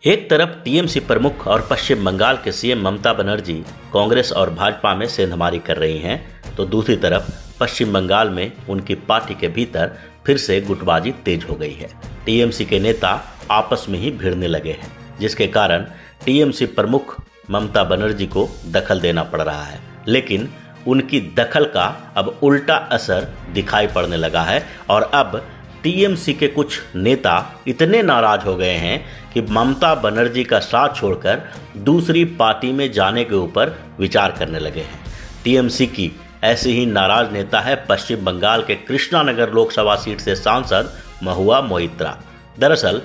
एक तरफ टीएमसी प्रमुख और पश्चिम बंगाल के सीएम ममता बनर्जी कांग्रेस और भाजपा में सेंधमारी कर रही हैं, तो दूसरी तरफ पश्चिम बंगाल में उनकी पार्टी के भीतर फिर से गुटबाजी तेज हो गई है। टीएमसी के नेता आपस में ही भिड़ने लगे हैं, जिसके कारण टीएमसी प्रमुख ममता बनर्जी को दखल देना पड़ रहा है। लेकिन उनकी दखल का अब उल्टा असर दिखाई पड़ने लगा है और अब टीएमसी के कुछ नेता इतने नाराज हो गए हैं कि ममता बनर्जी का साथ छोड़कर दूसरी पार्टी में जाने के ऊपर विचार करने लगे हैं। टीएमसी की ऐसे ही नाराज नेता है पश्चिम बंगाल के कृष्णानगर लोकसभा सीट से सांसद महुआ मोइत्रा। दरअसल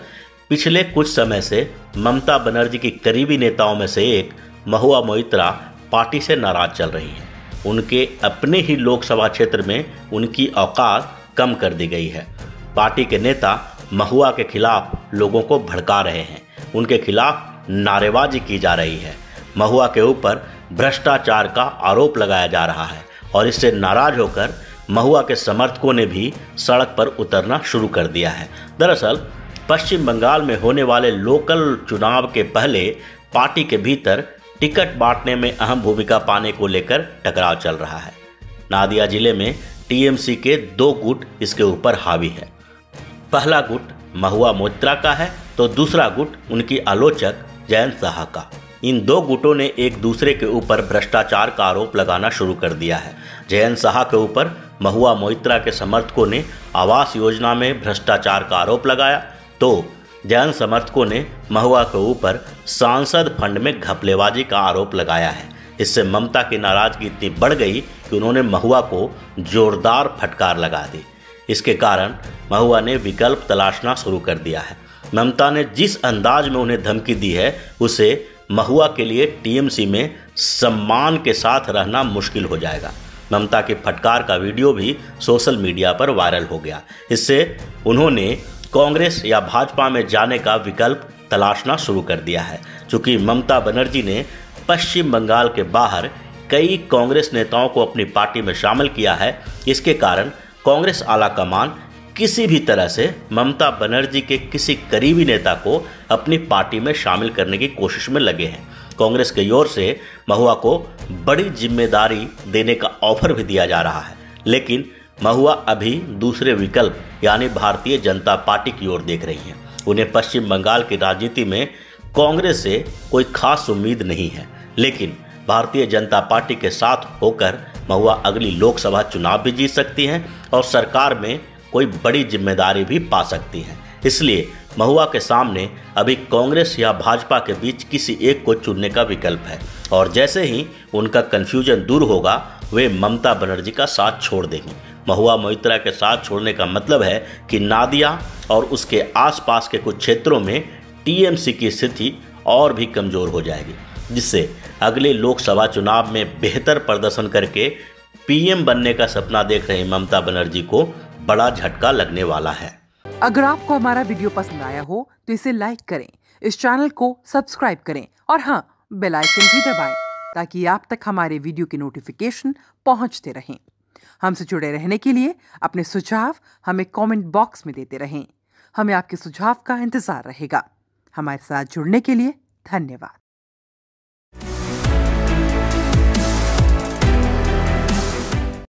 पिछले कुछ समय से ममता बनर्जी की करीबी नेताओं में से एक महुआ मोइत्रा पार्टी से नाराज चल रही हैं। उनके अपने ही लोकसभा क्षेत्र में उनकी औकात कम कर दी गई है। पार्टी के नेता महुआ के खिलाफ लोगों को भड़का रहे हैं, उनके खिलाफ नारेबाजी की जा रही है। महुआ के ऊपर भ्रष्टाचार का आरोप लगाया जा रहा है और इससे नाराज होकर महुआ के समर्थकों ने भी सड़क पर उतरना शुरू कर दिया है। दरअसल पश्चिम बंगाल में होने वाले लोकल चुनाव के पहले पार्टी के भीतर टिकट बांटने में अहम भूमिका पाने को लेकर टकराव चल रहा है। नादिया जिले में टीएमसी के 2 गुट इसके ऊपर हावी है। पहला गुट महुआ मोइत्रा का है तो दूसरा गुट उनकी आलोचक जयंत साहा का। इन 2 गुटों ने एक दूसरे के ऊपर भ्रष्टाचार का आरोप लगाना शुरू कर दिया है। जयंत साहा के ऊपर महुआ मोइत्रा के समर्थकों ने आवास योजना में भ्रष्टाचार का आरोप लगाया, तो जैन समर्थकों ने महुआ के ऊपर सांसद फंड में घपलेबाजी का आरोप लगाया है। इससे ममता की नाराजगी इतनी बढ़ गई कि उन्होंने महुआ को जोरदार फटकार लगा दी। इसके कारण महुआ ने विकल्प तलाशना शुरू कर दिया है। ममता ने जिस अंदाज में उन्हें धमकी दी है, उसे महुआ के लिए टीएमसी में सम्मान के साथ रहना मुश्किल हो जाएगा। ममता की फटकार का वीडियो भी सोशल मीडिया पर वायरल हो गया। इससे उन्होंने कांग्रेस या भाजपा में जाने का विकल्प तलाशना शुरू कर दिया है। चूंकि ममता बनर्जी ने पश्चिम बंगाल के बाहर कई कांग्रेस नेताओं को अपनी पार्टी में शामिल किया है, इसके कारण कांग्रेस आला कमान किसी भी तरह से ममता बनर्जी के किसी करीबी नेता को अपनी पार्टी में शामिल करने की कोशिश में लगे हैं। कांग्रेस की ओर से महुआ को बड़ी जिम्मेदारी देने का ऑफर भी दिया जा रहा है, लेकिन महुआ अभी दूसरे विकल्प यानी भारतीय जनता पार्टी की ओर देख रही हैं। उन्हें पश्चिम बंगाल की राजनीति में कांग्रेस से कोई खास उम्मीद नहीं है, लेकिन भारतीय जनता पार्टी के साथ होकर महुआ अगली लोकसभा चुनाव भी जीत सकती हैं और सरकार में कोई बड़ी जिम्मेदारी भी पा सकती हैं। इसलिए महुआ के सामने अभी कांग्रेस या भाजपा के बीच किसी एक को चुनने का विकल्प है और जैसे ही उनका कन्फ्यूजन दूर होगा, वे ममता बनर्जी का साथ छोड़ देंगी। महुआ मोइत्रा के साथ छोड़ने का मतलब है कि नादिया और उसके आसपास के कुछ क्षेत्रों में टीएमसी की स्थिति और भी कमजोर हो जाएगी, जिससे अगले लोकसभा चुनाव में बेहतर प्रदर्शन करके पीएम बनने का सपना देख रहे ममता बनर्जी को बड़ा झटका लगने वाला है। अगर आपको हमारा वीडियो पसंद आया हो तो इसे लाइक करें, इस चैनल को सब्सक्राइब करें और हाँ, बेल आइकन भी दबाएं ताकि आप तक हमारे वीडियो की नोटिफिकेशन पहुंचते रहें। हमसे जुड़े रहने के लिए अपने सुझाव हमें कमेंट बॉक्स में देते रहें। हमें आपके सुझाव का इंतजार रहेगा। हमारे साथ जुड़ने के लिए धन्यवाद।